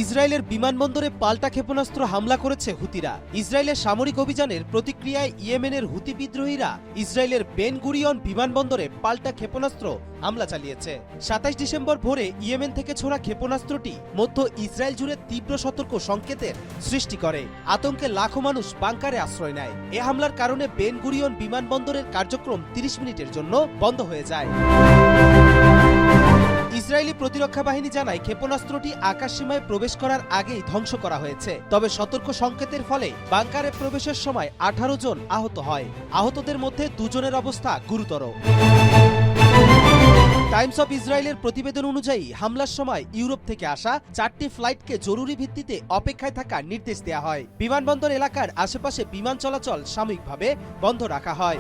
ইসরায়েলের বিমানবন্দরে পাল্টা ক্ষেপণাস্ত্র হামলা করেছে হুতিরা। ইসরায়েলের সামরিক অভিযানের প্রতিক্রিয়ায় ইয়েমেনের হুতি বিদ্রোহীরা ইসরায়েলের বেন গুরিয়ন বিমানবন্দরে পাল্টা ক্ষেপণাস্ত্র হামলা চালিয়েছে। ২৭ ডিসেম্বর ভোরে ইয়েমেন থেকে ছোড়া ক্ষেপণাস্ত্রটি মধ্য ইসরায়েল জুড়ে তীব্র সতর্ক সংকেতের সৃষ্টি করে। আতঙ্কে লাখো মানুষ বাংকারে আশ্রয় নেয়। এ হামলার কারণে বেন গুরিয়ন বিমানবন্দরের কার্যক্রম ৩০ মিনিটের জন্য বন্ধ হয়ে যায়। ইসরায়েলি প্রতিরক্ষা বাহিনী জানায় ক্ষেপণাস্ত্রটি আকাশসীমায় প্রবেশ করার আগেই ধ্বংস করা হয়েছে। তবে সতর্ক সংকেতের ফলে বাংকারে প্রবেশের সময় ১৮ জন আহত হয়। আহতদের মধ্যে ২ জনের অবস্থা গুরুতর। টাইমস অফ ইসরায়েলের প্রতিবেদন অনুযায়ী হামলার সময় ইউরোপ থেকে আসা ৪টি ফ্লাইটকে জরুরি ভিত্তিতে অপেক্ষায় থাকার নির্দেশ দেওয়া হয়। বিমানবন্দর এলাকার আশেপাশে বিমান চলাচল সাময়িকভাবে বন্ধ রাখা হয়।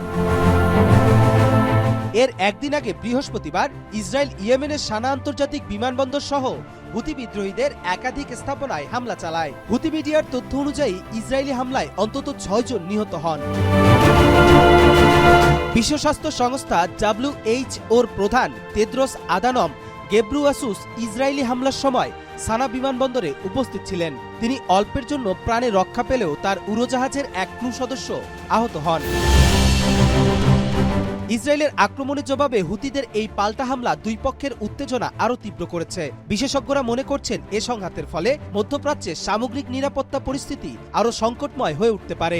এর একদিন আগে বৃহস্পতিবার ইসরায়েল ইয়েমেনের সানা আন্তর্জাতিক বিমানবন্দর সহ হুতি বিদ্রোহীদের একাধিক স্থাপনায় হামলা চালায়। হুতি মিডিয়ার তথ্য অনুযায়ী ইসরায়েলি হামলায় অন্তত ৬ জন নিহত হন। বিশ্ব স্বাস্থ্য সংস্থা WHO-র প্রধান তেদ্রোস আদানম গেব্রুয়াসুস ইসরায়েলি হামলার সময় সানা বিমানবন্দরে উপস্থিত ছিলেন। তিনি অল্পের জন্য প্রাণে রক্ষা পেলেও তার উড়োজাহাজের এক ক্রু সদস্য আহত হন। ইসরায়েলের আক্রমণের জবাবে হুতিদের এই পাল্টা হামলা দুই পক্ষের উত্তেজনা আরও তীব্র করেছে। বিশেষজ্ঞরা মনে করছেন এ সংঘাতের ফলে মধ্যপ্রাচ্যে সামগ্রিক নিরাপত্তা পরিস্থিতি আরও সংকটময় হয়ে উঠতে পারে।